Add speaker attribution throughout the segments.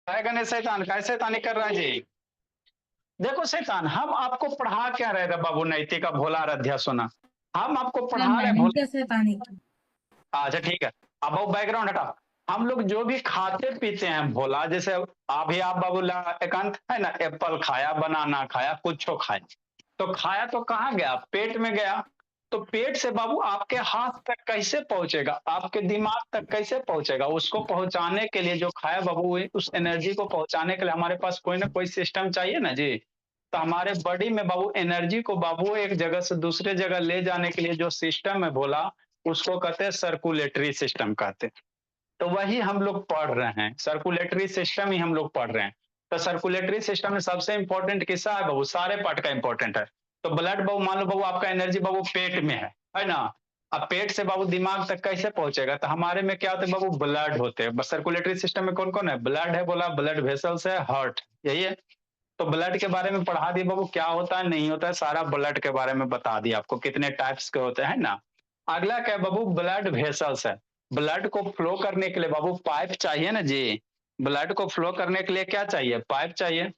Speaker 1: है गणेश शैतान कैसे शैतानी कर रहा है जी। देखो शैतान, हम आपको पढ़ा क्या रहे थे बाबू, नैतिक का भोला आराध्या सोना। हम आपको
Speaker 2: सर
Speaker 1: पढ़ा रहे
Speaker 2: मैंने
Speaker 1: भोला।
Speaker 2: क्या शैतानी की?
Speaker 1: अच्छा ठीक है। अब वो बैकग्राउंड हटा। हम लोग जो भी खाते पीते हैं भोला, जैसे अभी आप बाबू एकांत है ना, एप्पल खाया, बनाना खाया, कुछ खाया, तो खाया तो कहाँ गया, पेट में गया। तो पेट से बाबू आपके हाथ तक कैसे पहुंचेगा, आपके दिमाग तक कैसे पहुंचेगा, उसको पहुंचाने के लिए जो खाया बाबू, उस एनर्जी को पहुंचाने के लिए हमारे पास कोई ना कोई सिस्टम चाहिए ना जी। तो हमारे बॉडी में बाबू एनर्जी को बाबू एक जगह से दूसरे जगह ले जाने के लिए जो सिस्टम है भोला, उसको कहते हैं सर्कुलेटरी सिस्टम कहते हैं। तो वही हम लोग पढ़ रहे हैं, सर्कुलेटरी सिस्टम ही हम लोग पढ़ रहे हैं। तो सर्कुलेटरी सिस्टम में सबसे इंपॉर्टेंट किस्सा है बाबू, सारे पार्ट का इंपॉर्टेंट है। तो ब्लड बाबू, मान लो बाबू आपका एनर्जी बाबू पेट में है ना। अब पेट से बाबू दिमाग तक कैसे पहुंचेगा, तो हमारे में क्या होते हैं बाबू, ब्लड होते हैं। बस सर्कुलेटरी सिस्टम में कौन कौन है, ब्लड है बोला, ब्लड वेसल्स है, हार्ट, यही है। तो ब्लड के बारे में पढ़ा दिए बाबू, क्या होता है नहीं होता है, सारा ब्लड के बारे में बता दिया आपको, कितने टाइप्स के होते हैं ना। अगला क्या है बाबू, ब्लड वेसल्स है। ब्लड को फ्लो करने के लिए बाबू पाइप चाहिए ना जी। ब्लड को फ्लो करने के लिए क्या चाहिए, पाइप चाहिए।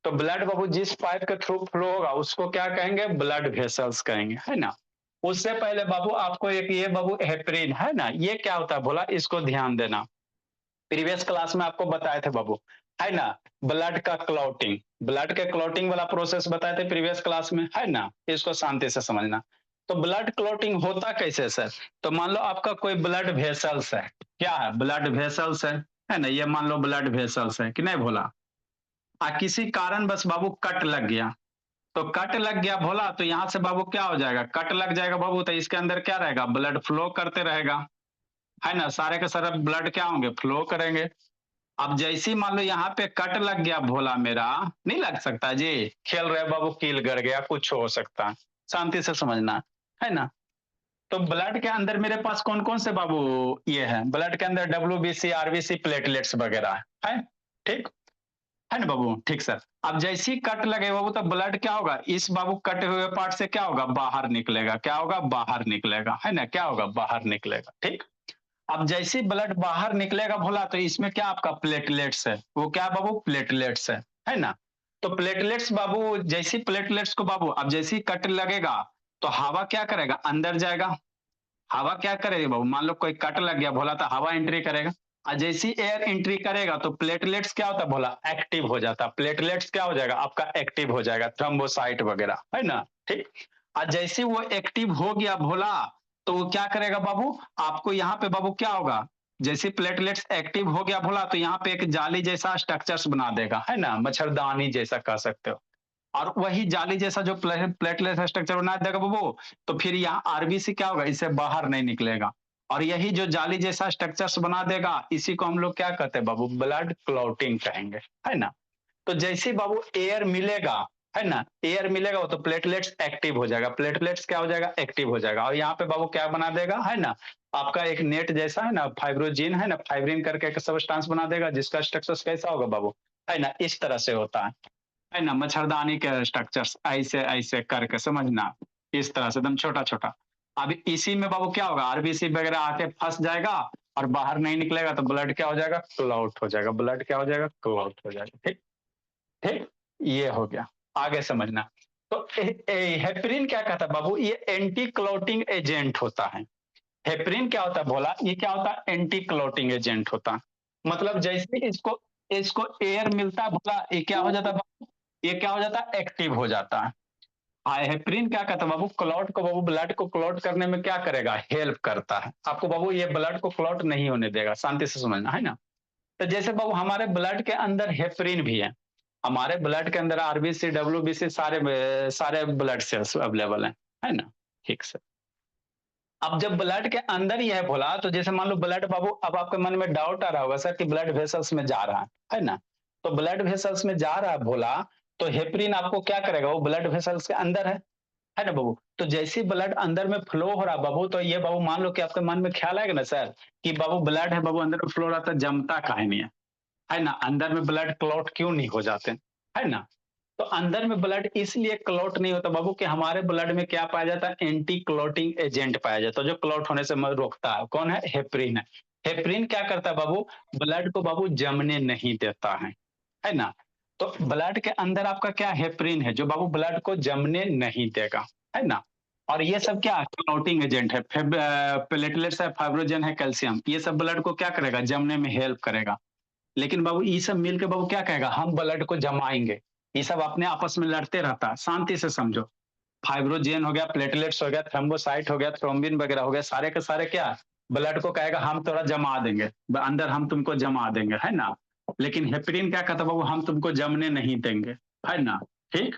Speaker 1: तो ब्लड बाबू जिस पाइप के थ्रू फ्लो होगा उसको क्या कहेंगे, ब्लड वेसल्स कहेंगे, है ना। उससे पहले बाबू आपको एक ये बाबू हेपरिन है ना, ये क्या होता है बोला, इसको ध्यान देना। प्रीवियस क्लास में आपको बताए थे बाबू, है ना। ब्लड का क्लॉटिंग, ब्लड के क्लॉटिंग वाला प्रोसेस बताए थे प्रीवियस क्लास में, है ना। इसको शांति से समझना। तो ब्लड क्लॉटिंग होता कैसे सर। तो मान लो आपका कोई ब्लड वेसल्स है, क्या है, ब्लड वेसल्स है ना, ये मान लो ब्लड वेसल्स है कि नहीं भोला। किसी कारण बस बाबू कट लग गया। तो कट लग गया भोला, तो यहाँ से बाबू क्या हो जाएगा, कट लग जाएगा बाबू, तो इसके अंदर क्या रहेगा, ब्लड फ्लो करते रहेगा, है ना। सारे के सारे ब्लड क्या होंगे, फ्लो करेंगे। अब जैसे ही मान लो यहाँ पे कट लग गया भोला मेरा, नहीं लग सकता जी, खेल रहे बाबू कील गड़ गया, कुछ हो सकता है, शांति से समझना, है ना। तो ब्लड के अंदर मेरे पास कौन कौन से बाबू ये है, ब्लड के अंदर डब्ल्यूबीसी, आरबीसी, प्लेटलेट्स वगैरह है, ठीक है ना बाबू, ठीक सर। अब जैसे ही कट लगे बाबू, तो ब्लड क्या होगा, इस बाबू कटे हुए पार्ट से क्या होगा, बाहर निकलेगा, क्या होगा, बाहर निकलेगा, है ना, क्या होगा, बाहर निकलेगा, ठीक। अब जैसे ही ब्लड बाहर निकलेगा भोला, तो इसमें क्या आपका प्लेटलेट्स है, वो क्या बाबू, प्लेटलेट्स है ना। तो प्लेटलेट्स बाबू, जैसी प्लेटलेट्स को बाबू, अब जैसी कट लगेगा, तो हवा क्या करेगा, अंदर जाएगा। हवा क्या करेगी बाबू, मान लो कोई कट लग गया भोला, तो हवा एंट्री करेगा। और जैसी एयर एंट्री करेगा, तो प्लेटलेट्स क्या होता है भोला, एक्टिव हो जाता है। प्लेटलेट्स क्या हो जाएगा आपका, एक्टिव हो जाएगा, थ्रोम्बोसाइट वगैरह, है ना, ठीक। और जैसे वो एक्टिव हो गया भोला, तो वो क्या करेगा बाबू, आपको यहाँ पे बाबू क्या होगा, जैसे प्लेटलेट्स एक्टिव हो गया भोला, तो यहाँ पे एक जाली जैसा स्ट्रक्चर्स बना देगा, है ना, मच्छरदानी जैसा कह सकते हो। और वही जाली जैसा जो प्लेटलेट स्ट्रक्चर बना देगा बाबू, तो फिर यहाँ आरबीसी क्या होगा, इससे बाहर नहीं निकलेगा। और यही जो जाली जैसा स्ट्रक्चर्स बना देगा, इसी को हम लोग क्या कहते हैं बाबू, ब्लड क्लॉटिंग कहेंगे, है ना। तो जैसे ही बाबू एयर मिलेगा, है ना, एयर मिलेगा वो, तो प्लेटलेट्स एक्टिव हो जाएगा, प्लेटलेट्स क्या हो जाएगा, एक्टिव हो जाएगा। और यहाँ पे बाबू क्या बना देगा, है ना, आपका एक नेट जैसा, है ना, फाइब्रोजिन, है ना, फाइब्रिन करके एक सबस्टांस बना देगा, जिसका स्ट्रक्चर कैसा होगा बाबू, है ना, इस तरह से होता है ना, मच्छरदानी के स्ट्रक्चर्स ऐसे ऐसे करके समझना, इस तरह से एकदम छोटा छोटा। अब इसी में बाबू क्या होगा, आरबीसी वगैरह आके फंस जाएगा और बाहर नहीं निकलेगा, तो ब्लड क्या हो जाएगा, क्लॉट हो जाएगा, ब्लड क्या हो जाएगा, क्लॉट हो जाएगा, ठीक। ठीक, ये हो गया, आगे समझना। तो हेपरिन क्या कहता है बाबू, ये एंटी क्लॉटिंग एजेंट होता है। हेपरिन क्या होता है बोला, ये क्या होता है, एंटी क्लॉटिंग एजेंट होता है। मतलब जैसे इसको इसको एयर मिलता है बोला, ये क्या हो जाता है, ये क्या हो जाता है, एक्टिव हो जाता है। हेपरिन क्या कहता है बाबू, क्लॉट को बाबू, ब्लड को क्लॉट करने में क्या करेगा, हेल्प करता है आपको बाबू, ये ब्लड को क्लॉट नहीं होने देगा, शांति से समझना, है ना। तो जैसे बाबू हमारे ब्लड के अंदर हेपरिन भी है, हमारे ब्लड के अंदर आरबीसी, डब्ल्यूबीसी, सारे ब्लड सेल्स अवेलेबल है ना, ठीक से। अब जब ब्लड के अंदर ही है बोला, तो जैसे मान लो ब्लड बाबू, अब आपके मन में डाउट आ रहा होगा सर कि ब्लड वेसल्स में जा रहा है ना। तो ब्लड वेसल्स में जा रहा है बोला, तो हेपरिन आपको क्या करेगा, वो ब्लड वेसल्स के अंदर है ना बाबू। तो जैसे ही ब्लड अंदर में फ्लो हो रहा बाबू, तो ये बाबू मान लो कि आपके मन में ख्याल आएगा ना सर, कि बाबू ब्लड है बाबू, अंदर में फ्लो हो रहा था, जमता काहे नहीं है ना, अंदर में ब्लड क्लॉट क्यों नहीं हो जाते, है ना। तो अंदर में ब्लड इसलिए क्लॉट नहीं होता बाबू कि हमारे ब्लड में क्या पाया जाता है, एंटी क्लॉटिंग एजेंट पाया जाता है, जो क्लॉट होने से रोकता है, कौन है, हेपरिन है। हेपरिन क्या करता है बाबू, ब्लड को बाबू जमने नहीं देता है ना। तो ब्लड के अंदर आपका क्या हेपरिन है जो बाबू ब्लड को जमने नहीं देगा, है ना। और ये सब क्या क्लॉटिंग एजेंट है, प्लेटलेट्स है, फाइब्रोजन है, कैल्शियम, ये सब ब्लड को क्या करेगा, जमने में हेल्प करेगा। लेकिन बाबू ये सब मिलके बाबू क्या कहेगा, हम ब्लड को जमाएंगे। ये सब अपने आपस में लड़ते रहता है, शांति से समझो। फाइब्रोजेन हो गया, प्लेटलेट्स हो गया, थ्रोम्बोसाइट हो गया, थ्रोम्बिन वगैरह हो गया, सारे के सारे क्या ब्लड को कहेगा हम थोड़ा जमा देंगे अंदर, हम तुमको जमा देंगे, है ना। लेकिन हेपरिन क्या कहता है बाबू, हम तुमको जमने नहीं देंगे, है ना। ठीक।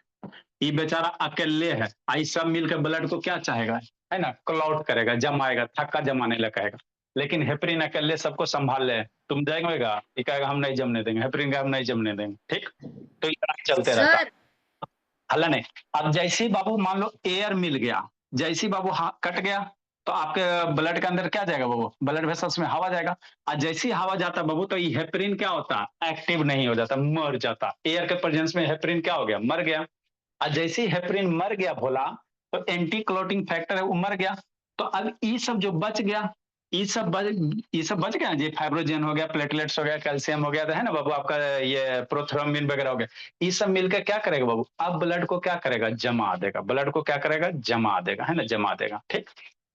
Speaker 1: ये बेचारा अकेले है, आई सब मिलकर ब्लड को क्या चाहेगा, है ना, क्लॉट करेगा, जमाएगा, थक्का जमाने लगेगा। लेकिन हेपरिन अकेले सबको संभाल ले, तुम जाएगा, ये कहेगा हम नहीं जमने देंगे, हेपरिन का हम नहीं जमने देंगे। ठीक। तो इतना चलते रहता,
Speaker 2: सर
Speaker 1: हल्ला नहीं। अब जैसे ही बाबू मान लो एयर मिल गया, जैसे ही बाबू कट गया, तो आपके ब्लड के अंदर क्या जाएगा बाबू, ब्लड वेसल्स में हवा जाएगा। और जैसे ही हवा जाता बाबू, तो ये हेपरिन क्या होता है, एक्टिव नहीं हो जाता, मर जाता। एयर के प्रेजेंस में हेपरिन क्या हो गया, मर गया। और जैसे ही हेपरिन मर गया भोला, तो एंटी क्लोटिंग फैक्टर है वो मर गया। तो अब ये सब जो बच गया, ये सब बच गया जी, फाइब्रोजन हो गया, प्लेटलेट्स हो गया, कैल्शियम हो गया, तो है ना बाबू आपका ये प्रोथ्रोम्बिन वगैरह हो गया। ये सब मिलकर क्या करेगा बाबू, अब ब्लड को क्या करेगा, जमा देगा, ब्लड को क्या करेगा, जमा देगा, है ना, जमा देगा। ठीक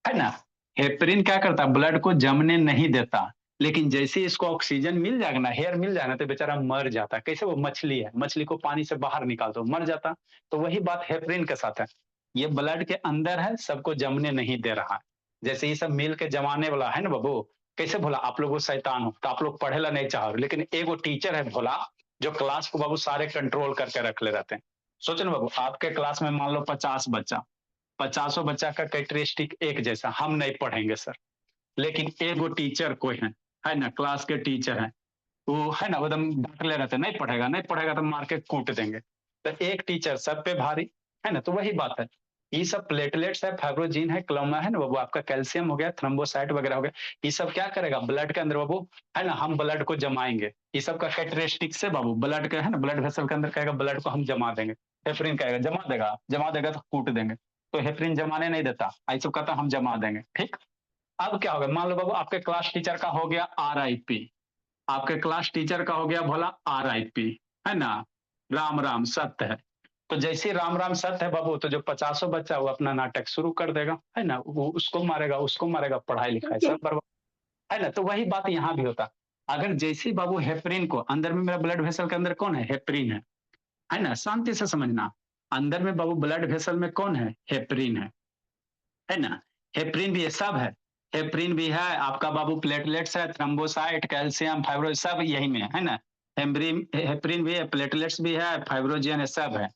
Speaker 1: है ना। हेपरिन क्या करता है, ब्लड को जमने नहीं देता। लेकिन जैसे इसको ऑक्सीजन मिल जाएगा ना, हेयर मिल जाएगा, तो बेचारा मर जाता है। कैसे, वो मछली है, मछली को पानी से बाहर निकाल दो, मर जाता। तो वही बात हेपरिन के साथ है, ये ब्लड के अंदर है, सबको जमने नहीं दे रहा है। जैसे ये सब मिल के जमाने वाला है ना बाबू। कैसे भोला, आप लोग शैतान हो तो आप लोग पढ़ेला नहीं चाहो, लेकिन एगो टीचर है भोला, जो क्लास को बाबू सारे कंट्रोल करके रख ले रहते हैं। सोचो ना बाबू, आपके क्लास में मान लो 50 बच्चा, 50 बच्चा का कैरेक्टरिस्टिक एक जैसा, हम नहीं पढ़ेंगे सर। लेकिन एगो टीचर कोई है ना, क्लास के टीचर है, वो है ना एकदम डांट ले रहते, नहीं पढ़ेगा, नहीं पढ़ेगा तो मार के कूट देंगे। तो एक टीचर सब पे भारी, है ना। तो वही बात है, ये सब प्लेटलेट्स है, फाइब्रोजीन है, क्लोमा है ना बाबू, आपका कैल्शियम हो गया, थ्रोम्बोसाइट वगैरह हो गया, ये सब क्या करेगा ब्लड के अंदर बाबू, है ना, हम ब्लड को जमाएंगे। ये सब का कैरेक्टरिस्टिक से बाबू ब्लड के, है ना, ब्लड वेसल के अंदर कहेगा ब्लड को हम जमा देंगे। हेपरिन कहेगा जमा देगा, जमा देगा तो कूट देंगे। तो हेपरिन जमाने नहीं देता, ये सब कहता हम जमा देंगे। ठीक। अब क्या होगा, मान लो बाबू आपके क्लास टीचर का हो गया RIP, आपके क्लास टीचर का हो गया भोला RIP, है ना, राम राम सत्य है। तो जैसे राम राम सत्य है बाबू, तो जो 50 बच्चा वो अपना नाटक शुरू कर देगा, है ना, वो उसको मारेगा, उसको मारेगा, पढ़ाई लिखाई सब बर्बाद, है ना। तो वही बात यहाँ भी होता। अगर जैसे बाबू हेपरिन को, अंदर में मेरा ब्लड वेसल के अंदर कौन है, हेपरिन है ना, शांति से समझना। अंदर में बाबू ब्लड वेसल में कौन है है ना। हेपरिन भी है, सब है। हेपरिन भी है आपका बाबू, प्लेटलेट्स है, थ्रोम्बोसाइट, कैल्शियम, फाइब्रो, सब यही में है ना। हेपरिन भी है, प्लेटलेट्स भी है, फाइब्रोजन है, सब है।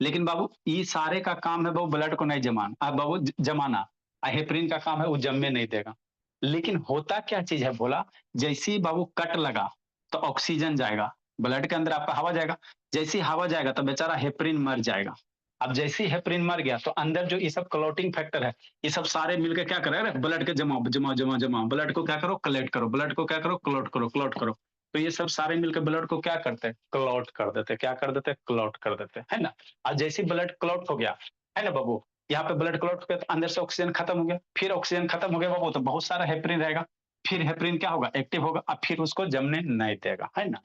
Speaker 1: लेकिन बाबू ये सारे का काम है बाबू ब्लड को नहीं जमाना, बाबू जमाना। हेपरिन का काम है वो जमने नहीं देगा। लेकिन होता क्या चीज है बोला, जैसे ही बाबू कट लगा, तो ऑक्सीजन जाएगा, ब्लड के अंदर आपका हवा जाएगा। जैसे ही हवा जाएगा तो बेचारा हेपरिन मर जाएगा। अब जैसे ही हेपरिन मर गया, तो अंदर जो ये सब क्लॉटिंग फैक्टर है, ये सब सारे मिलकर क्या करेगा, ब्लड के जमा जमा जमा जमा, ब्लड को क्या करो, कलेक्ट करो, ब्लड को क्या करो, क्लॉट करो, क्लॉट करो। तो ये सब सारे मिलकर ब्लड को क्या करते हैं, क्लॉट कर देते, क्या कर देते, क्लॉट कर देते, है ना। और जैसे ब्लड क्लॉट हो गया, है ना बाबू, यहाँ पे ब्लड क्लॉट हो गया, तो अंदर से ऑक्सीजन खत्म हो गया, फिर ऑक्सीजन खत्म हो गया बाबू, तो बहुत सारा हेपरिन रहेगा। फिर हेपरिन क्या होगा, एक्टिव होगा, अब फिर उसको जमने नहीं देगा, है ना।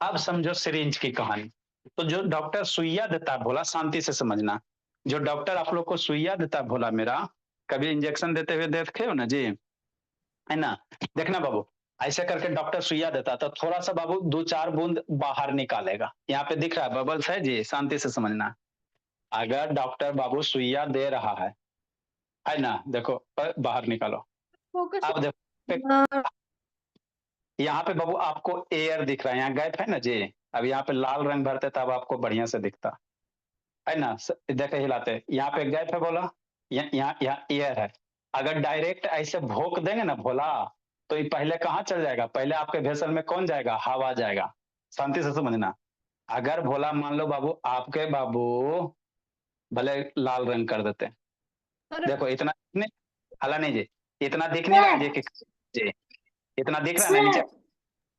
Speaker 1: अब समझो सिरिंज की कहानी। तो जो डॉक्टर सुइया देता है भोला, शांति से समझना, जो डॉक्टर आप लोग को सुइया देता है भोला मेरा, कभी इंजेक्शन देते हुए देखे हो ना जी, है ना। देखना बाबू, ऐसे करके डॉक्टर सुइया देता, तो थोड़ा सा बाबू 2-4 बूंद बाहर निकालेगा, यहाँ पे दिख रहा है बबल्स है जी, शांति से समझना। अगर डॉक्टर बाबू सुइया दे रहा है ना, देखो बाहर निकालो।
Speaker 2: फोकस।
Speaker 1: अब देखो यहाँ पे बाबू आपको एयर दिख रहा है, यहाँ गैप है ना जी। अब यहाँ पे लाल रंग भरते तब आपको बढ़िया से दिखता, है ना। देखे हिलाते, यहाँ पे गैप है बोला, यहाँ यहाँ एयर है। अगर डायरेक्ट ऐसे भोंक देंगे ना भोला, तो ये पहले कहाँ चल जाएगा, पहले आपके भेसल में कौन जाएगा, हवा जाएगा। शांति से समझना। अगर भोला मान लो बाबू, आपके बाबू भले लाल रंग कर देते, देखो इतना नहीं, हला नहीं जी, इतना दिख नहीं रहा
Speaker 2: सर
Speaker 1: है जी, इतना दिख रहा है ना नीचे।
Speaker 2: सर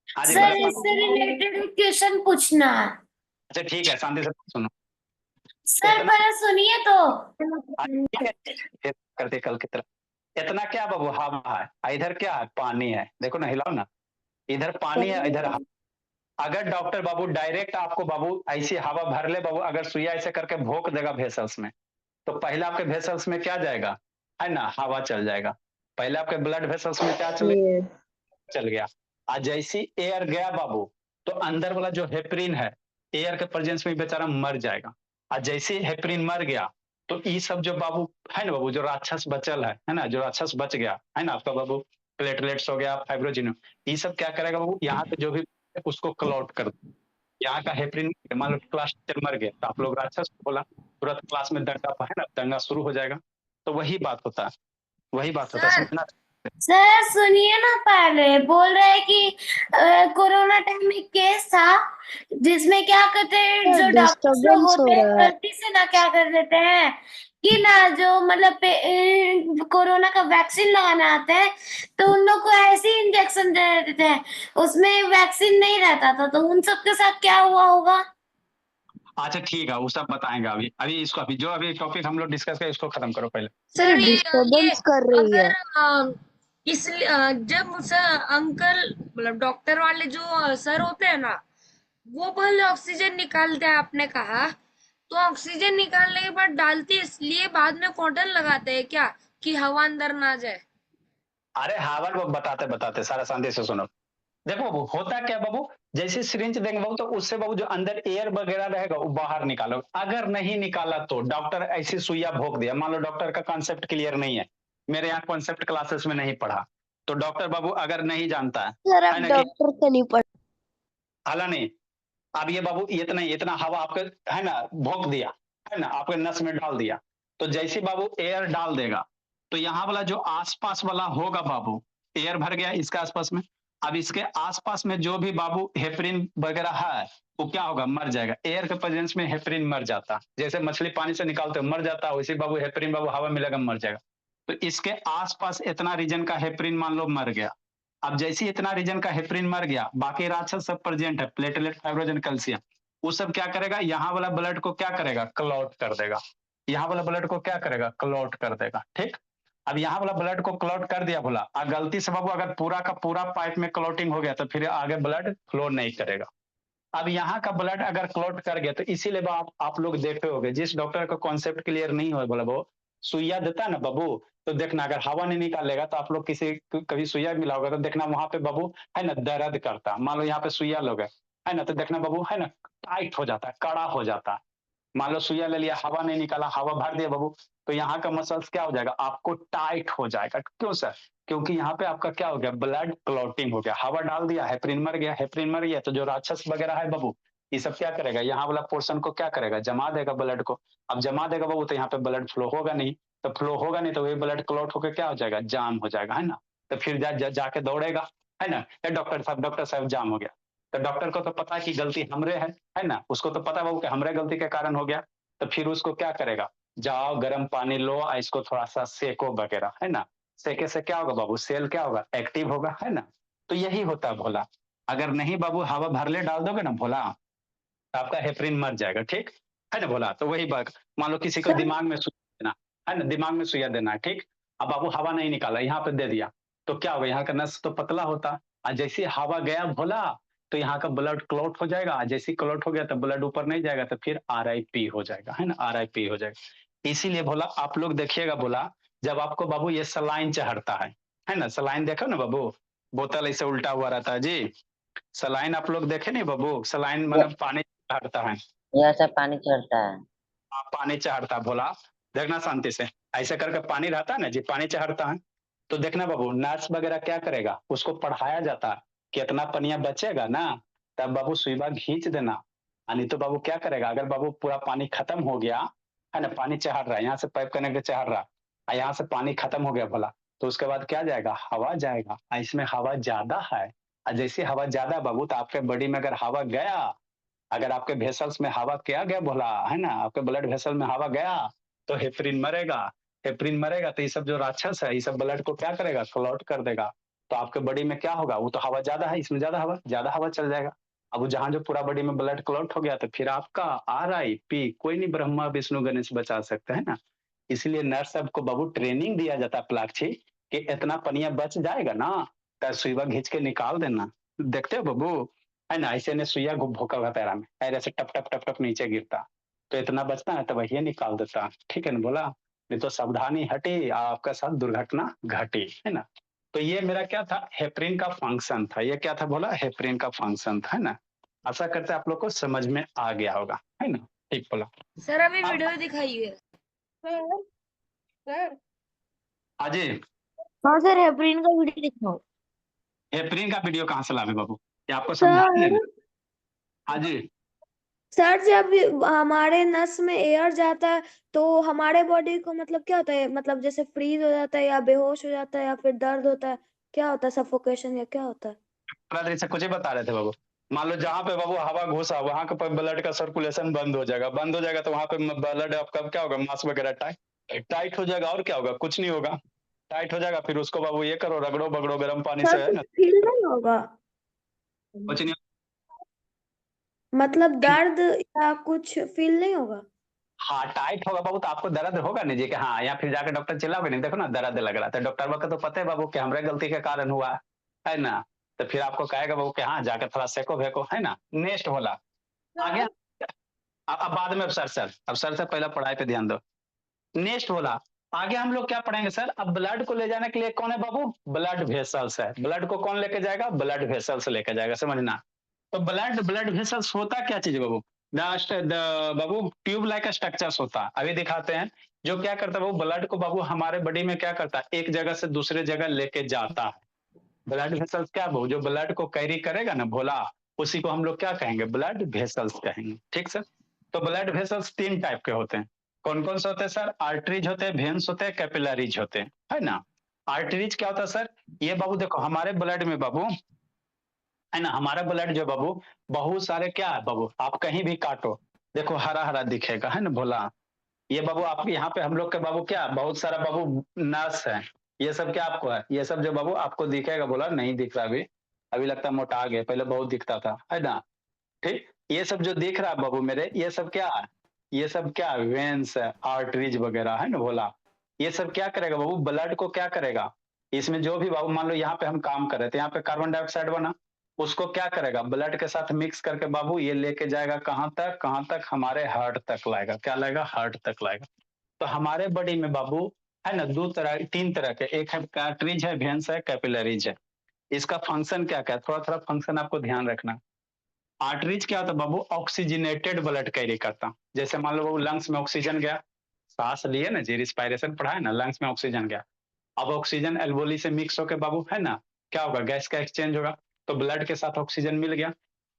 Speaker 1: हाँ जी
Speaker 2: सर
Speaker 1: बोले।
Speaker 2: इससे रिलेटेड क्वेश्चन पूछना है।
Speaker 1: अच्छा ठीक है, शांति से सुनो।
Speaker 2: सर
Speaker 1: इतना
Speaker 2: पहले सुनिए तो।
Speaker 1: ठीक है, फिर करते कल की तरह। इतना क्या बाबू हवा है, इधर क्या है, पानी है, देखो ना, हिलाओ ना, इधर पानी है, इधर अगर डॉक्टर बाबू डायरेक्ट आपको बाबू ऐसी हवा भर ले बाबू, अगर सुइया ऐसे करके भोंक देगा वेसल्स में, तो पहले आपके वेसल्स में क्या जाएगा, है ना, हवा चल जाएगा। पहले आपके ब्लड वेसल्स में क्या चले,
Speaker 3: ये
Speaker 1: चल गया। आज जैसी एयर गया बाबू, तो अंदर वाला जो हेपरिन है, एयर के प्रेजेंस में बेचारा मर जाएगा। आज जैसे हेपरिन मर गया, तो ये सब जो बाबू है ना बाबू, जो राक्षस बचल है ना, जो राक्षस बच गया है ना आपका बाबू, प्लेटलेट्स हो गया, फाइब्रोजिन, ये सब क्या करेगा बाबू, यहाँ पे जो भी उसको क्लॉट कर, यहाँ का हेपरिन, मान लो क्लास टीचर मर गया, तो आप लोग राक्षस को बोला, तुरंत क्लास में दंगा है ना, दंगा शुरू हो जाएगा। तो वही बात होता है, वही बात होता है,
Speaker 2: सर
Speaker 1: समझना।
Speaker 2: सर सुनिए ना, पहले बोल रहे हैं कि कोरोना टाइम में केस था जिसमें क्या करते हैं, जो डॉक्टर्स लोग
Speaker 3: डिस्टरबेंस हो
Speaker 2: होते हैं
Speaker 3: रहा है।
Speaker 2: गलती से ना क्या कर देते हैं कि ना, जो मतलब कोरोना का वैक्सीन लगाना आता है, तो उन लोग को ऐसे ही इंजेक्शन दे देते हैं, उसमें वैक्सीन नहीं रहता था, तो उन सबके साथ क्या हुआ होगा।
Speaker 1: अच्छा ठीक है, वो सब बताएंगे। अभी अभी इसको, अभी जो अभी टॉपिक हम लोग डिस्कस करें, इसको खत्म करो पहले।
Speaker 3: सर
Speaker 4: सर ये
Speaker 3: डिस्टरबेंस कर रही है।
Speaker 4: अगर जब सर अंकल मतलब डॉक्टर वाले जो सर होते हैं ना, वो पहले ऑक्सीजन निकालते हैं, आपने कहा, तो ऑक्सीजन निकालने के बाद डालते इसलिए बाद में कॉटन लगाते हैं क्या, कि हवा अंदर ना जाए।
Speaker 1: अरे हावर वो बताते बताते सारा शांति से सुनो। देखो बाबू, होता क्या बाबू, जैसे सिरिंज देंगे बाबू, तो उससे बाबू जो अंदर एयर वगैरह रहेगा वो बाहर निकालो। अगर नहीं निकाला तो डॉक्टर ऐसी सुइया भोंक दिया, मान लो डॉक्टर का कॉन्सेप्ट क्लियर नहीं है, मेरे यहाँ कॉन्सेप्ट क्लासेस में नहीं पढ़ा, तो डॉक्टर बाबू अगर नहीं जानता
Speaker 3: सर आप
Speaker 1: है ना कि
Speaker 3: डॉक्टर से नहीं पढ़।
Speaker 1: हाला नहीं, अब ये बाबू इतना इतना हवा आपके है ना भोंक दिया, है ना, आपके नस में डाल दिया, तो जैसे बाबू एयर डाल देगा, तो यहाँ वाला जो आसपास वाला होगा बाबू, एयर भर गया इसके आसपास में, अब इसके आसपास में जो भी बाबू हेपरिन वगैरह है, वो क्या होगा, मर जाएगा। एयर के प्रेजेंस में हेपरिन मर जाता, जैसे मछली पानी से निकालते मर जाता, वैसे बाबू हेपरिन बाबू हवा मिलेगा मर जाएगा। तो इसके आसपास इतना रीजन का हेपरिन मान लो मर गया। अब जैसे इतना रीजन का हेपरिन मर गया, बाकी राक्षस सब प्रेजेंट है, प्लेटलेट, फाइब्रोजन, कैल्शियम, वो सब क्या करेगा, यहाँ वाला ब्लड को क्या करेगा, क्लॉट कर देगा। यहाँ वाला ब्लड को क्या करेगा, क्लॉट कर देगा। ठीक, अब यहाँ वाला ब्लड को क्लॉट कर दिया, बोला गलती से बाबू अगर पूरा का पूरा पाइप में क्लॉटिंग हो गया, तो फिर आगे ब्लड फ्लो नहीं करेगा। अब यहाँ का ब्लड अगर क्लॉट कर गया, तो इसीलिए आप लोग देखे होंगे, जिस डॉक्टर का कॉन्सेप्ट क्लियर नहीं हो, बोला वो सुइया देता है ना बाबू, तो देखना अगर हवा नहीं निकालेगा, तो आप लोग किसी कभी सुइया मिला होगा, तो देखना वहां पे बाबू है ना दर्द करता, मान लो यहाँ पे सुइया लोग है ना, तो देखना बाबू है ना टाइट हो जाता है, कड़ा हो जाता है। मान लो सुइया ले लिया, हवा नहीं निकाला, हवा भर दिया बाबू, तो यहाँ का मसल्स क्या हो जाएगा, आपको टाइट हो जाएगा। क्यों सर, क्योंकि यहाँ पे आपका क्या हो गया, ब्लड क्लॉटिंग हो गया, हवा डाल दिया, हेपरिन मर गया, हेपरिन मर गया, तो जो राक्षस वगैरह है बाबू, ये सब क्या करेगा, यहाँ वाला पोर्शन को क्या करेगा, जमा देगा ब्लड को। अब जमा देगा बाबू, तो यहाँ पे ब्लड फ्लो होगा नहीं, तो फ्लो होगा नहीं, तो वही ब्लड क्लॉट होकर क्या हो जाएगा, जाम हो जाएगा, है ना। तो फिर जाके दौड़ेगा, है ना, डॉक्टर साहब जाम हो गया, तो डॉक्टर को तो पता है कि गलती हमरे है ना, उसको तो पता है बाबू कि हमरे गलती के कारण हो गया। तो फिर उसको क्या करेगा, जाओ गर्म पानी लो, इसको थोड़ा सा सेको वगैरह, है ना, सेके से क्या होगा बाबू, सेल क्या होगा, एक्टिव होगा, है ना। तो यही होता है भोला, अगर नहीं बाबू हवा भरले डाल दोगे ना भोला, तो आपका हेपरिन मर जाएगा। ठीक है ना भोला, तो वही बात, मान लो किसी को
Speaker 2: सर
Speaker 1: दिमाग में सुइया देना है ना, दिमाग में सुइया देना है, ठीक, अब बाबू हवा नहीं निकाला, यहाँ पे दे दिया, तो क्या होगा, यहाँ का नस तो पतला होता, और जैसे ही हवा गया भोला, तो यहाँ का ब्लड क्लॉट हो जाएगा, जैसे ही क्लॉट हो गया तो ब्लड ऊपर नहीं जाएगा, तो फिर RIP हो जाएगा, है ना, RIP हो जाएगा। इसीलिए बोला आप लोग देखिएगा, बोला जब आपको बाबू ये सलाइन चढ़ता है ना, सलाइन देखो ना बाबू, बोतल ऐसे उल्टा हुआ रहता है जी, सलाइन आप लोग देखे नहीं बाबू, सलाइन मतलब पानी चढ़ता है,
Speaker 5: यह सब पानी चढ़ता है।
Speaker 1: पानी चढ़ता भोला, देखना शांति से, ऐसे करके पानी रहता है ना जी, पानी चढ़ता है, तो देखना बाबू नर्स वगैरह क्या करेगा, उसको पढ़ाया जाता है कि इतना पनिया बचेगा ना, तब बाबू सुईबा खींच देना। नहीं तो बाबू क्या करेगा, अगर बाबू पूरा पानी खत्म हो गया, है ना, पानी चढ़ रहा है, यहाँ से पाइप कनेक्ट चढ़ रहा है, यहाँ से पानी खत्म हो गया भोला, तो उसके बाद क्या जाएगा, हवा जाएगा, इसमें हवा ज्यादा है, और जैसे हवा ज्यादा बाबू, तो आपके बॉडी में अगर हवा गया, अगर आपके वेसल्स में हवा क्या गया भोला, है ना, आपके ब्लड वेसल में हवा गया, तो हेपरिन मरेगा, हेपरिन मरेगा, तो ये सब जो राक्षस है, ये सब ब्लड को क्या करेगा, क्लॉट कर देगा, तो आपके बॉडी में क्या होगा, वो तो हवा ज्यादा है, इसमें ज्यादा हवा चल जाएगा। अब वो जहां जो पूरा बॉडी में ब्लड क्लॉट हो गया, तो फिर आपका RIP, कोई नहीं ब्रह्मा विष्णु गणेश बचा सकते है ना। इसलिए नर्स सबको बाबू ट्रेनिंग दिया जाता है प्लाक्षी कि इतना पनिया बच जाएगा ना तो सुईवा घींच के निकाल देना। देखते हो बाबू, है ना, ऐसे ने सुइया भोका हुआ पैरा में, ऐसे टप टप टप टप नीचे गिरता, तो इतना बचता है तो वही निकाल देता। ठीक है ना बोला, नहीं तो सावधानी हटी आपका साथ दुर्घटना घटी, है ना। तो ये मेरा क्या था, हेपरिन का फंक्शन था। ये क्या था बोला, हेपरिन का फंक्शन था, है ना। आशा करते हैं आप लोग को समझ में आ गया होगा, है ना। ठीक बोला।
Speaker 4: सर अभी
Speaker 1: अब
Speaker 4: वीडियो दिखाइए।
Speaker 6: सर सर
Speaker 1: हाँ जी,
Speaker 3: हाँ सर, हेपरिन का वीडियो दिखाओ।
Speaker 1: हेपरिन का वीडियो कहाँ से लावे बाबू, ये आपको समझा
Speaker 3: सर
Speaker 1: देना। हाँ जी,
Speaker 3: सर, जब हमारे नस में एयर जाता है तो हमारे बॉडी को मतलब क्या होता है, मतलब जैसे फ्रीज हो जाता है या बेहोश हो जाता है या फिर दर्द होता है, क्या होता है, सफोकेशन या क्या होता है?
Speaker 1: प्रहलाद से कुछ ही बता रहे थे बाबू। मान लो जहाँ पे बाबू हवा घुसा वहां के ब्लड का सर्कुलेशन बंद हो जाएगा, बंद हो जाएगा तो वहां पे ब्लड आपका क्या होगा, मांस वगैरह टाइट टाइट हो जाएगा, और क्या होगा, कुछ नहीं होगा, टाइट हो जाएगा। फिर उसको बाबू ये करो, रगड़ो बगड़ो गर्म पानी
Speaker 3: सर
Speaker 1: से, है
Speaker 3: कुछ
Speaker 1: ना,
Speaker 3: फील नहीं होगा,
Speaker 1: कुछ नहीं।
Speaker 3: मतलब दर्द या कुछ फील नहीं होगा?
Speaker 1: हाँ टाइट होगा बाबू तो आपको दर्द होगा नहीं जी कि हाँ, या फिर जाकर डॉक्टर चिल्लाओगे नहीं, देखो ना दर्द लग रहा था, डॉक्टर को तो पता है बाबू कि हमारे गलती के कारण हुआ है ना। तो फिर आपको कहेगा बाबू कि हाँ जाकर थोड़ा सेको भेको, है ना। नेक्स्ट बोला आगे। अब बाद में, अब सर से पहले पढ़ाई पे ध्यान दो। नेक्स्ट बोला आगे हम लोग क्या पढ़ेंगे सर, अब ब्लड को ले जाने के लिए कौन है बाबू, ब्लड वेसल्स है। ब्लड को कौन लेके जाएगा, ब्लड वेसल्स लेके जाएगा, समझना। तो ब्लड ब्लड वेसल्स होता क्या चीज बाबू, बाबू ट्यूब लाइक स्ट्रक्चर्स होता है। अभी दिखाते हैं जो क्या करता है बाबू, ब्लड को बाबू हमारे बॉडी में क्या करता है, एक जगह से दूसरे जगह लेके जाता है। ब्लड वेसल्स क्या बाबू, जो ब्लड को कैरी करेगा ना भोला, उसी को हम लोग क्या कहेंगे, ब्लड वेसल्स कहेंगे। ठीक सर। तो ब्लड वेसल्स 3 टाइप के होते हैं। कौन कौन से होते हैं सर, आर्टरीज होते हैं, वेन्स होते हैं, कैपिलरीज होते हैं, है ना। आर्टरीज क्या होता है सर, ये बाबू देखो हमारे ब्लड में बाबू, है ना, हमारा ब्लड जो बाबू बहुत सारे क्या है बाबू, आप कहीं भी काटो देखो हरा हरा दिखेगा, है ना भोला। ये बाबू आपके यहाँ पे हम लोग के बाबू क्या बहुत सारा बाबू नस है, ये सब क्या आपको है, ये सब जो बाबू आपको दिखेगा, बोला नहीं दिख रहा अभी, अभी लगता है मोटा आ गया, पहले बहुत दिखता था, है ना। ठीक, ये सब जो दिख रहा है बाबू मेरे, ये सब क्या है, ये सब क्या वेन्स है, आर्टरीज वगैरह, है ना भोला। ये सब क्या करेगा बाबू, ब्लड को क्या करेगा, इसमें जो भी बाबू मान लो यहाँ पे हम काम कर रहे थे, यहाँ पे कार्बन डाइऑक्साइड बना, उसको क्या करेगा, ब्लड के साथ मिक्स करके बाबू ये लेके जाएगा कहाँ तक, हमारे हार्ट तक लाएगा, क्या लाएगा, हार्ट तक लाएगा। तो हमारे बॉडी में बाबू, है ना, 3 तरह के, एक है कार्ट्रिज है, वेन्स है, कैपिलरीज है। इसका फंक्शन क्या क्या है, थोड़ा थोड़ा फंक्शन आपको ध्यान रखना। आर्टरीज क्या होता है बाबू, ऑक्सीजनेटेड ब्लड कैरी करता। जैसे मान लो बाबू लंग्स में ऑक्सीजन गया, सांस लिए ना जी, रिस्पायरेशन पढ़ा है ना, लंग्स में ऑक्सीजन गया, अब ऑक्सीजन एल्वोली से मिक्स होकर बाबू, है ना, क्या होगा, गैस का एक्सचेंज होगा, तो ब्लड के साथ ऑक्सीजन मिल गया।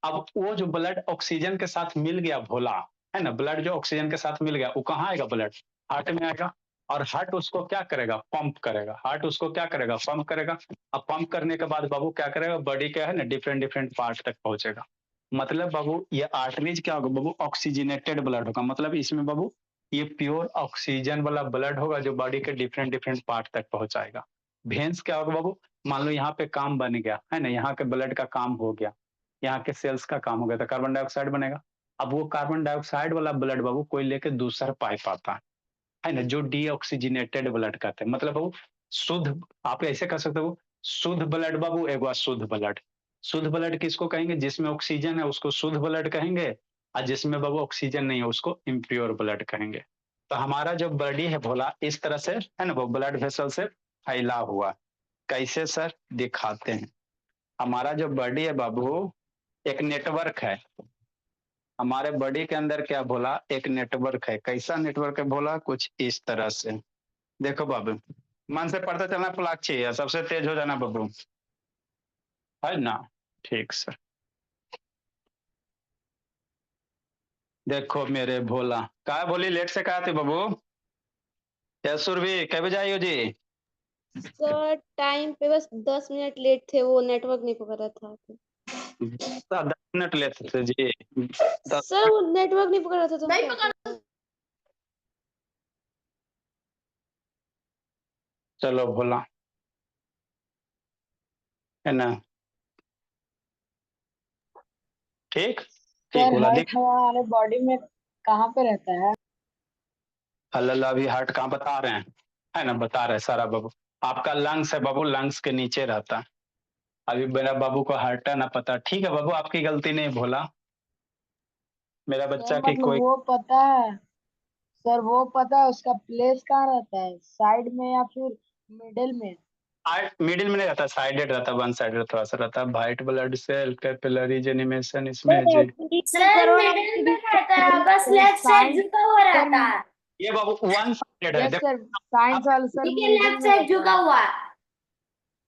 Speaker 1: अब वो जो ब्लड ऑक्सीजन के साथ मिल गया भोला, है ना, ब्लड जो ऑक्सीजन के साथ मिल गया वो कहाँ आएगा, ब्लड हार्ट में आएगा, और हार्ट उसको क्या करेगा, पंप करेगा, हार्ट उसको क्या करेगा, पंप करेगा। अब पंप करने के बाद बाबू क्या करेगा, बॉडी के, है ना, डिफरेंट डिफरेंट पार्ट तक पहुंचेगा। मतलब बाबू ये आर्टरीज क्या होगा बाबू, ऑक्सीजनेटेड ब्लड होगा, मतलब इसमें बाबू ये प्योर ऑक्सीजन वाला ब्लड होगा जो बॉडी के डिफरेंट डिफरेंट पार्ट तक पहुंचाएगा। वेन्स क्या होगा बाबू, मान लो यहाँ पे काम बन गया, है ना, यहाँ के ब्लड का काम हो गया, यहाँ के सेल्स का काम हो गया, तो कार्बन डाइऑक्साइड बनेगा। अब वो कार्बन डाइऑक्साइड वाला ब्लड बाबू कोई लेके दूसरा पाइप आता है ना, जो डीऑक्सीजनेटेड ब्लड कहते हैं। मतलब बाबू शुद्ध, आप ऐसे कह सकते हो शुद्ध ब्लड बाबू एगो अशुद्ध ब्लड। शुद्ध ब्लड किसको कहेंगे, जिसमें ऑक्सीजन है उसको शुद्ध ब्लड कहेंगे, और जिसमें बाबू ऑक्सीजन नहीं है उसको इम्प्योर ब्लड कहेंगे। तो हमारा जो बॉडी है भोला इस तरह से, है ना, वो ब्लड वेसल से फैला हुआ। कैसे सर, दिखाते हैं। हमारा जो बॉडी है बाबू एक नेटवर्क है, हमारे बॉडी के अंदर क्या बोला, एक नेटवर्क है। कैसा नेटवर्क है बोला, कुछ इस तरह से। देखो बाबू, मन से पढ़ते चलना, प्लाक्षी है सबसे तेज हो जाना बाबू, है ना। ठीक सर। देखो मेरे भोला, कहा बोली लेट से कहा थे बाबू, क्या सुरभि कह बजे आई हो जी,
Speaker 6: सर टाइम पे बस 10 मिनट लेट थे, वो नेटवर्क नहीं पकड़ रहा था।
Speaker 1: 10 मिनट लेते थे जी, 10
Speaker 6: सर वो नेटवर्क नहीं पकड़ रहा था तो नहीं पकड़।
Speaker 1: चलो भोला, है ना, ठीक ठीक
Speaker 7: सर
Speaker 1: बोला
Speaker 7: हार्ट
Speaker 1: देख।
Speaker 7: हमारे बॉडी में कहाँ पे रहता है?
Speaker 1: अल्लाह अभी हार्ट कहाँ बता रहे हैं, है ना, बता रहे हैं सारा बाबू। आपका लंग्स है बाबू, लंग्स के नीचे रहता है। अभी मेरा बाबू को हार्ट है ना पता, ठीक है बाबू, आपकी गलती नहीं भोला, मेरा
Speaker 7: सर
Speaker 1: बच्चा की
Speaker 7: मतलब
Speaker 1: कोई।
Speaker 7: वो पता है, सर वो पता है उसका प्लेस कहाँ रहता है, साइड में या फिर मिडिल में?
Speaker 1: मिडिल में नहीं रहता, साइडेड रहता, वन साइडेड थोड़ा सा रहता है। White blood cell capillaries animation इसमें है जी।
Speaker 2: सर मिडिल में रहता है, बस लेफ्ट साइड झुका हुआ रहता है।
Speaker 1: ये बाबू वन साइडेड है,
Speaker 7: यस
Speaker 1: देखो
Speaker 7: सर, साइंस वाला सर
Speaker 2: ठीक है,
Speaker 7: मिडिल
Speaker 2: लेफ्ट
Speaker 7: में
Speaker 2: साइड
Speaker 7: रहता
Speaker 2: झुका
Speaker 7: है।
Speaker 2: हुआ।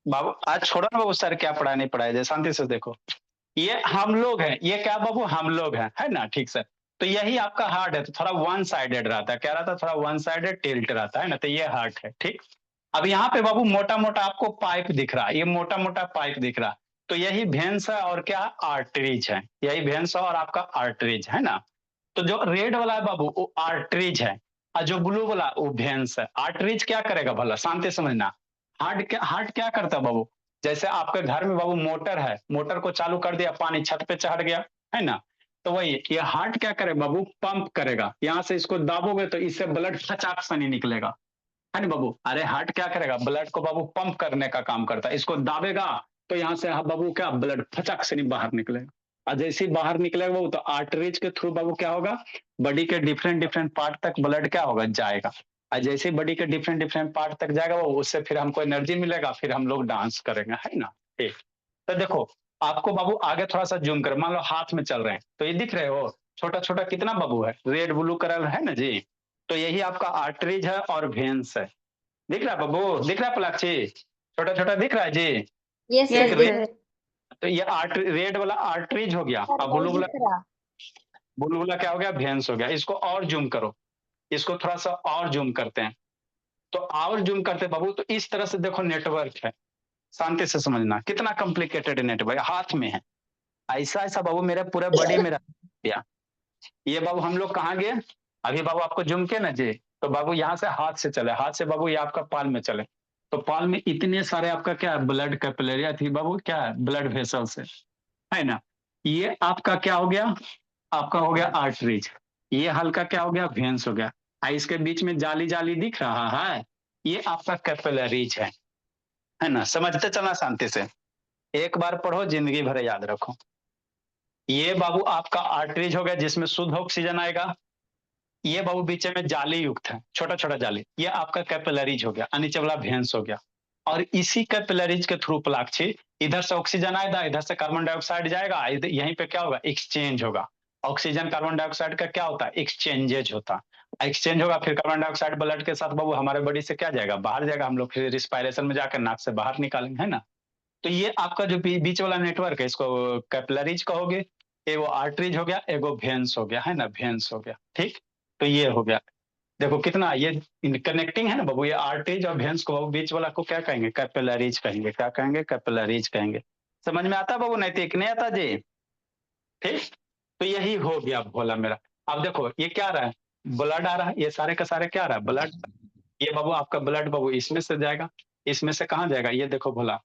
Speaker 1: बाबू आज छोड़ो ना बाबू, सर क्या पढ़ाया नहीं पढ़ाया जाए, शांति से देखो। ये हम लोग हैं, ये क्या बाबू, हम लोग हैं, है ना, ठीक सर। तो यही आपका हार्ट है, तो थोड़ा वन साइडेड रहता है, क्या रहता है, थोड़ा वन साइडेड टिल्ट रहता है ना, तो ये हार्ट है, ठीक। अब यहाँ पे बाबू मोटा मोटा आपको पाइप दिख रहा है, ये मोटा मोटा पाइप दिख रहा है, तो यही वेन्स है और क्या आर्टरीज है, यही वेन्स और आपका आर्टरीज है ना। तो जो रेड वाला है बाबू वो आर्टरीज है, और जो ब्लू वाला वो वेन्स है। आर्टरीज क्या करेगा भला, शांति समझना। हार्ट क्या करता है बाबू, जैसे आपके घर में बाबू मोटर है, मोटर को चालू कर दिया, पानी छत पे चढ़ गया, है ना, तो वही ये हार्ट क्या करे बाबू, पंप करेगा, यहाँ से इसको दाबोगे तो इससे ब्लड फचाक से नहीं निकलेगा, है ना बाबू। अरे हार्ट क्या करेगा, ब्लड को बाबू पंप करने का काम करता है, इसको दाबेगा तो यहाँ से बाबू क्या ब्लड फचक से नहीं बाहर निकलेगा। और जैसे ही बाहर निकलेगा बाबू तो आर्टरीज के थ्रू बाबू क्या होगा, बॉडी के डिफरेंट डिफरेंट पार्ट तक ब्लड क्या होगा, जाएगा। और जैसे ही बॉडी के डिफरेंट डिफरेंट पार्ट तक जाएगा वो, उससे फिर हमको एनर्जी मिलेगा, फिर हम लोग डांस करेंगे, है ना, ठीक। तो देखो आपको बाबू आगे थोड़ा सा जूम कर, मान लो हाथ में चल रहे हैं, तो ये दिख रहे हो छोटा छोटा कितना बाबू है, रेड ब्लू कलर है ना जी। तो यही आपका आर्टरीज है और वेन्स है, दिख रहा है बाबू, दिख रहा है पलाक्षी, छोटा छोटा दिख रहा है जी।
Speaker 6: यस
Speaker 1: एक
Speaker 6: सर।
Speaker 1: तो ये रेड वाला आर्टरीज हो गया,
Speaker 7: सर
Speaker 1: और
Speaker 7: नहीं दिख रहा।
Speaker 1: ब्लू वाला क्या हो गया, वेन्स हो गया। इसको और जूम करो, इसको थोड़ा सा और जूम करते हैं, तो और जूम करते बाबू, तो इस तरह से देखो नेटवर्क है, शांति से समझना, कितना कॉम्प्लिकेटेड नेटवर्क हाथ में है। ऐसा ऐसा बाबू मेरे पूरे बॉडी में रहा। ये बाबू हम लोग कहाँ गए, अभी बाबू आपको जूम के ना जी, तो बाबू यहाँ से हाथ से चले, हाथ से बाबू ये आपका पाल में चले, तो पाल में इतने सारे आपका क्या ब्लड कैपिलरी थी बाबू, क्या है ब्लड वेसल से, है ना। ये आपका क्या हो गया, आपका हो गया आर्टरीज, ये हल्का क्या हो गया, वेन्स हो गया। इसके बीच में जाली जाली दिख रहा है, ये आपका कैपिलरीज है ना, समझते चलना शांति से, एक बार पढ़ो जिंदगी भर याद रखो। ये बाबू आपका आर्टरीज हो गया जिसमें शुद्ध ऑक्सीजन आएगा, ये बाबू बीच में जाली युक्त है, छोटा छोटा जाली, ये आपका कैपिलरीज हो गया, नीचे वाला वेन्स हो गया। और इसी कैपिलरीज के थ्रू पलाक्षी इधर से ऑक्सीजन आएगा, इधर से कार्बन डाइऑक्साइड जाएगा, यहीं पे क्या होगा, एक्सचेंज होगा। ऑक्सीजन कार्बन डाइऑक्साइड का क्या होता है, एक्सचेंजेज होता है, एक्सचेंज होगा, फिर कार्बन डाइऑक्साइड ब्लड के साथ बाबू हमारे बॉडी से क्या जाएगा, बाहर जाएगा, हम लोग फिर रिस्पायरेशन में जाकर नाक से बाहर निकालेंगे, है ना। तो ये आपका जो बीच वाला नेटवर्क है, इसको कैपिलरीज कहोगे, एगो आर्टरीज हो गया, एगो वेन्स हो गया, है ना, वेन्स हो गया, ठीक। तो ये हो गया, देखो कितना ये कनेक्टिंग है ना बाबू, ये आर्टरीज और वेन्स को बीच वाला को क्या कहेंगे, कैपिलरीज कहेंगे, क्या कहेंगे, कैपिलरीज कहेंगे। समझ में आता बाबू, नैतिक नहीं आता जी, ठीक। तो यही हो गया भोला मेरा। अब देखो ये क्या रहा है, ब्लड आ रहा है, ये सारे का सारे क्या आ रहा है, ब्लड। ये बाबू आपका ब्लड बाबू इसमें से जाएगा, इसमें से कहाँ जाएगा, ये देखो भोला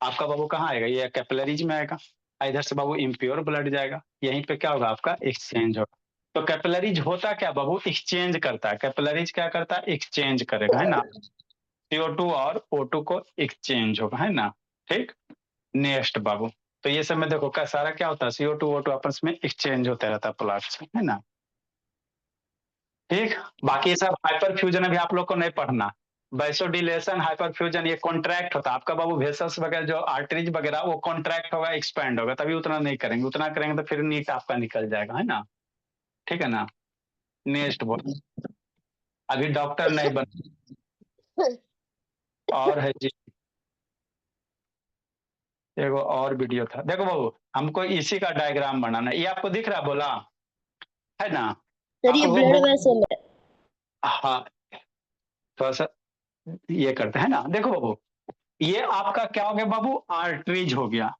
Speaker 1: आपका बाबू कहाँ आएगा, ये कैपिलरीज में आएगा। इधर से बाबू इम्प्योर ब्लड जाएगा, यहीं पे क्या होगा, आपका एक्सचेंज होगा। तो कैपिलरीज होता क्या बाबू, एक्सचेंज करता है, कैपिलरीज क्या करता है, एक्सचेंज करेगा, है ना। CO2 और O2 को एक्सचेंज होगा, है ना, ठीक। नेक्स्ट बाबू, तो ये सब में देखो क्या सारा क्या होता है, CO2 O2 आपस में एक्सचेंज होता रहता है प्लाट से, है ना, ठीक। बाकी सब हाइपर फ्यूजन अभी आप लोग को नहीं पढ़ना, वैसोडिलेशन हाइपर फ्यूजन ये कॉन्ट्रैक्ट होता है आपका बाबू, वेसल्स वगैरह जो आर्टरीज वगैरह वो कॉन्ट्रैक्ट होगा, एक्सपैंड होगा, तभी उतना नहीं करेंगे, उतना करेंगे तो फिर नीट आपका निकल जाएगा, है ना, ठीक है ना। नेक्स्ट बोल, अभी डॉक्टर नहीं बन, और है जी, एगो और वीडियो था, देखो बाबू हमको इसी का डायग्राम बनाना है, ये आपको दिख रहा है बोला, है ना।
Speaker 6: सर ये
Speaker 1: आपको
Speaker 6: ब्लड वेसल है।
Speaker 1: हाँ थोड़ा सा ये करते हैं ना, देखो बाबू ये आपका क्या हो गया बाबू, आर्टरीज हो गया।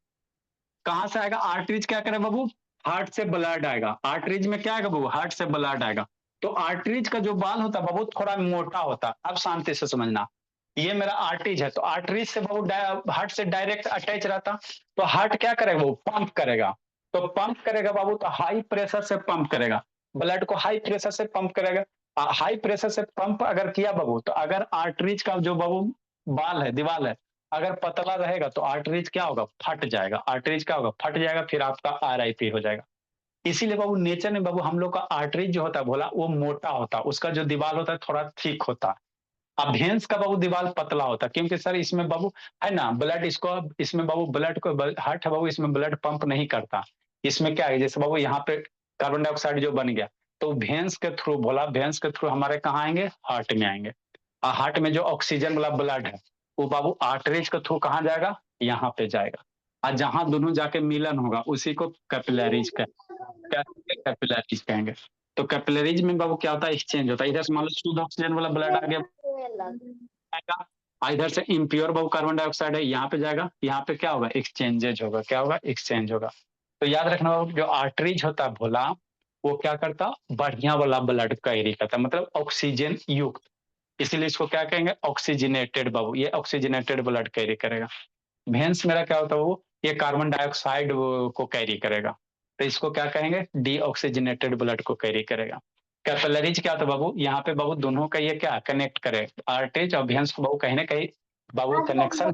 Speaker 1: कहाँ से आएगा आर्टरीज, क्या करे बाबू, हार्ट से ब्लड आएगा, आर्टरीज में क्या आएगा बाबू, हार्ट से ब्लड आएगा। तो आर्टरीज का जो बाल होता है बाबू थोड़ा मोटा होता है, अब शांति से समझना, ये मेरा आर्टरीज है, तो आर्टरीज से बाबू हार्ट से डायरेक्ट अटैच रहता, तो हार्ट क्या करेगा, वो पंप करेगा। तो पंप करेगा बाबू, तो हाई प्रेशर से पंप करेगा, ब्लड को हाई प्रेशर से पंप करेगा। हाई प्रेशर से पंप अगर किया बाबू, तो अगर आर्टरीज का जो बाबू बाल है, दीवार है, अगर पतला रहेगा तो आर्टरीज क्या होगा, फट जाएगा। आर्टरीज क्या होगा, फट जाएगा, फिर आपका आरआईपी हो जाएगा। इसीलिए बाबू नेचर में बाबू हम लोग का आर्टरीज जो होता है भोला, वो मोटा होता है, उसका जो दीवार होता है थोड़ा थिक होता है। अब भेंस का बाबू दीवार पतला होता है, क्योंकि सर इसमें बाबू है ना ब्लड, इसको इसमें बाबू ब्लड को हार्ट है बाबू, इसमें ब्लड पंप नहीं करता। इसमें क्या है, जैसे बाबू यहाँ पे कार्बन डाइऑक्साइड जो बन गया, तो भेंस के थ्रू भोला, भेंस के थ्रू हमारे कहाँ आएंगे, हार्ट में आएंगे। और हार्ट में जो ऑक्सीजन वाला ब्लड है वो बाबू आर्टरीज के थ्रू कहाँ जाएगा, यहाँ पे जाएगा। और जहां दोनों जाके मिलन होगा उसी को कैपिलरीज कैपिलरीज कहेंगे। तो कैपिलरीज में बाबू क्या होता है, एक्सचेंज होता है। इधर से मान लो शुद्ध ऑक्सीजन वाला ब्लड आ गया, इधर से इम्प्योर बाबू कार्बन डाइऑक्साइड है, यहाँ पे जाएगा, यहाँ पे क्या होगा, एक्सचेंजेज होगा। क्या होगा, एक्सचेंज होगा। तो याद रखना बाबू, जो आर्टरीज होता है भोला, वो क्या करता, बढ़िया वाला ब्लड कैरी करता, मतलब ऑक्सीजन युक्त। इसीलिए इसको क्या कहेंगे, ऑक्सीजनेटेड बाबू, ये ऑक्सीजनेटेड ब्लड कैरी करेगा। भेंस मेरा क्या होता है वो, ये कार्बन डाइऑक्साइड को कैरी करेगा, तो इसको क्या कहेंगे, डीऑक्सीजनेटेड ब्लड को कैरी करेगा। कैपिलरीज क्या होता है बाबू, यहाँ पे बाबू दोनों का ये क्या कनेक्ट करे, आर्टरीज और भेंस को बाबू कहीं ना कहीं बाबू कनेक्शन।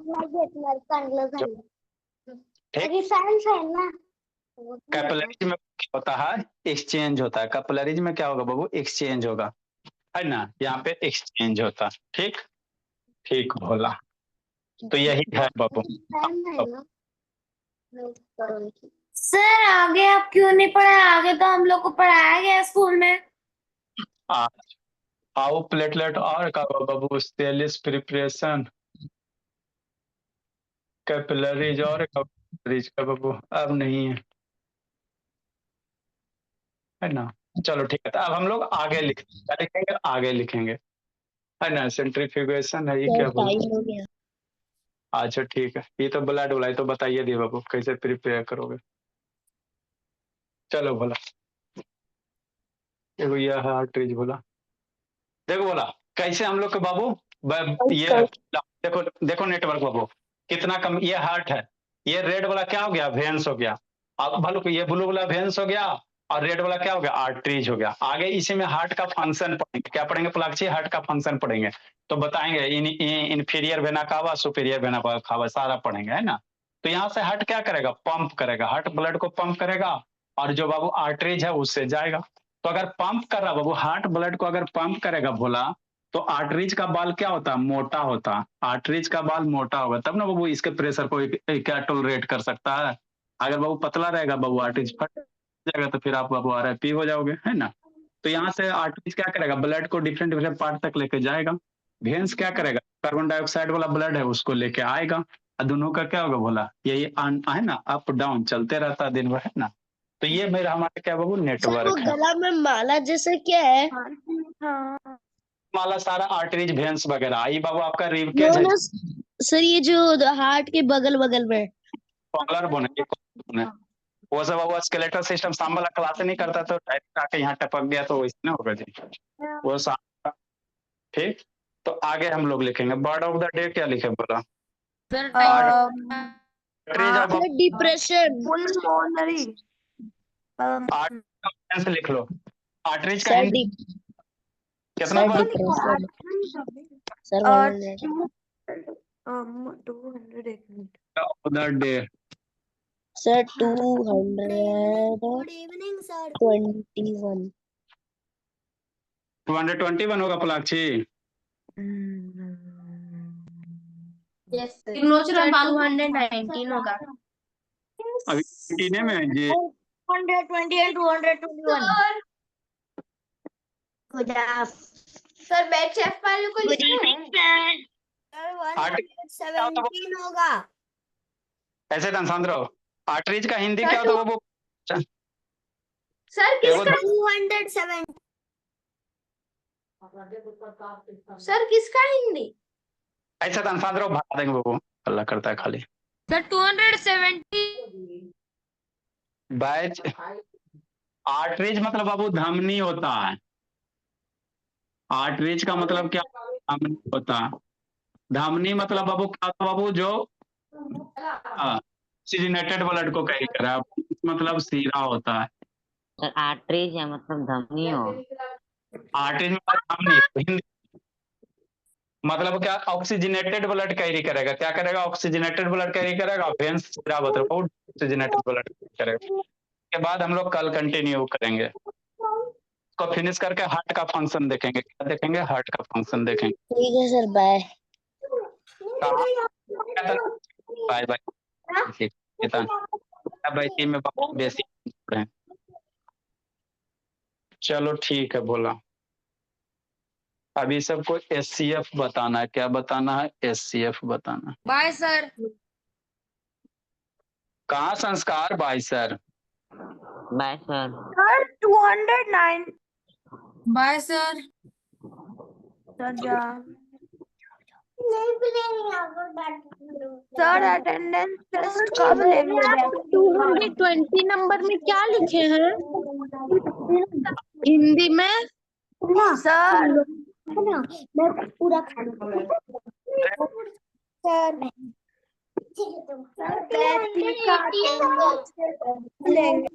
Speaker 1: कैपिलरीज में क्या होता है, एक्सचेंज होता है। कैपिलरीज में क्या होगा बाबू, एक्सचेंज होगा, है ना, यहाँ पे एक्सचेंज होता। ठीक ठीक भोला, तो यही है बाबू।
Speaker 2: सर आगे आप क्यों नहीं पढ़ाए? आगे तो हम लोग को पढ़ाया गया स्कूल में।
Speaker 1: हाउ प्लेटलेट और का बाबू, सेलिस प्रिपरेशन, कैपिलरीज और कैपिलरीज का बाबू अब नहीं है ना। चलो ठीक है, तो अब हम लोग आगे लिखेंगे, आगे लिखेंगे, है ना। सेंट्रीफ्यूगेशन है, ये क्या बोलते, अच्छा ठीक है, ये तो ब्लड वाला है, तो बताइए दिए बाबू कैसे प्रिपेयर करोगे। चलो बोला, देखो ये है आर्टरीज बोला, देखो बोला कैसे हम लोग के बाबू ये देखो देखो नेटवर्क बाबू कितना कम, ये हार्ट है, ये रेड वाला क्या हो गया, वेन्स हो गया। अब भलो ये ब्लू वाला वेन्स हो गया, और रेड वाला क्या हो गया, आर्टरीज हो गया। आगे इसी में हार्ट का फंक्शन पढ़ेंगे, क्या पढ़ेंगे पलाक्षी, हार्ट का फंक्शन पढ़ेंगे, तो बताएंगे inferior vena cava, superior vena cava, सारा पढ़ेंगे, है ना। तो यहाँ से हार्ट क्या करेगा, पंप करेगा, हार्ट ब्लड को पंप करेगा, और जो बाबू आर्टरीज है उससे जाएगा। तो अगर पंप कर रहा बाबू, हार्ट ब्लड को अगर पंप करेगा भोला, तो आर्टरीज का बाल क्या होता है, मोटा होता है। आर्टरीज का बाल मोटा होगा तब ना बाबू इसके प्रेशर को क्या टोलरेट कर सकता है। अगर बाबू पतला रहेगा बाबू, आर्टरीज फट जाएगा, तो फिर आप बाबू आरआईपी हो जाओगे, है ना। तो यहाँ से आर्टरीज क्या करेगा, ब्लड को डिफरेंट डिफरेंट पार्ट तक लेके जाएगा। वेन्स क्या करेगा, कार्बन डाइऑक्साइड वाला ब्लड है उसको लेके आएगा, और दोनों का क्या होगा बोला, यही है ना, अप डाउन चलते रहता है दिन भर, है ना। तो ये मेरा हमारा क्या बाबू नेटवर्क है।
Speaker 8: गला में माला जैसे क्या है?
Speaker 3: हाँ
Speaker 1: माला सारा आर्टरीज वेन्स वगैरह, आई बाबू आपका रिबकेज है,
Speaker 8: सर ये जो हार्ट के बगल बगल में
Speaker 1: कॉलर बोन है, वो सब बाबू स्केलेटल सिस्टम सांबल क्लास नहीं करता, तो डायरेक्ट आके यहाँ टपक गया, तो वैसे ना होगा जी वो सारा। ठीक, तो आगे हम लोग लिखेंगे बर्ड ऑफ द डे, क्या लिखे बोला,
Speaker 4: सर
Speaker 8: डिप्रेशन
Speaker 3: पुलमोनरी
Speaker 1: आर्टरीज लिख लो, आर्टरीज का
Speaker 8: सर
Speaker 1: हिंदी कितना बार,
Speaker 8: सर
Speaker 3: 200 एक minute
Speaker 1: of the day,
Speaker 8: sir 221
Speaker 1: 221 होगा पलाक्षी,
Speaker 8: यस सर 219 होगा
Speaker 1: अभी 18 में है जी।
Speaker 8: 120 and 221
Speaker 6: सर बैच शेफ वाले को लिखना है।
Speaker 1: सर
Speaker 6: 117 होगा।
Speaker 1: ऐसे धनसांद्रो, आर्टरीज का हिंदी क्या होता है वो,
Speaker 6: सर
Speaker 1: किसका
Speaker 6: 207 सर किसका हिंदी?
Speaker 1: ऐसे धनसांद्रो भगा देंगे वो, अल्लाह करता है खाली।
Speaker 4: सर 270
Speaker 1: बैच आर्टरीज मतलब बाबू धमनी होता है, आर्टरीज का मतलब क्या, धमनी होता है। धमनी मतलब बाबू क्या होता है बाबू, जो ऑक्सीजनेटेड ब्लड को कैरी कर रहा है, मतलब सीरा होता है।
Speaker 5: सर आर्टरीज है मतलब धमनी हो,
Speaker 1: आर्टरीज में हम नहीं, हिंदी मतलब क्या, ऑक्सीजनेटेड ब्लड कैरी करेगा, क्या करेगा, ऑक्सीजनेटेड ब्लड कैरी करेगा, वेन्स ऑक्सीजनेटेड ब्लड करेगा। उसके बाद हम लोग कल कंटिन्यू करेंगे, इसको फिनिश करके हार्ट का फंक्शन देखेंगे। क्या देखेंगे? हार्ट का फंक्शन देखेंगे।
Speaker 8: ठीक है सर, बाय।
Speaker 1: Bye bye. में बेसिक है। चलो ठीक है, बोला। अभी सबको SCF बताना है। क्या बताना है? SCF बताना है।
Speaker 4: Bye sir.
Speaker 1: कहाँ संस्कार? Bye sir.
Speaker 5: Bye sir.
Speaker 3: Sir 209
Speaker 4: bye sir.
Speaker 3: Sir जा सर अटेंडेंस टेस्ट कब लेंगे?
Speaker 8: 220 नंबर में क्या लिखे हैं हिंदी में?
Speaker 3: सर
Speaker 2: मैं पूरा खाना
Speaker 3: सर लेंगे।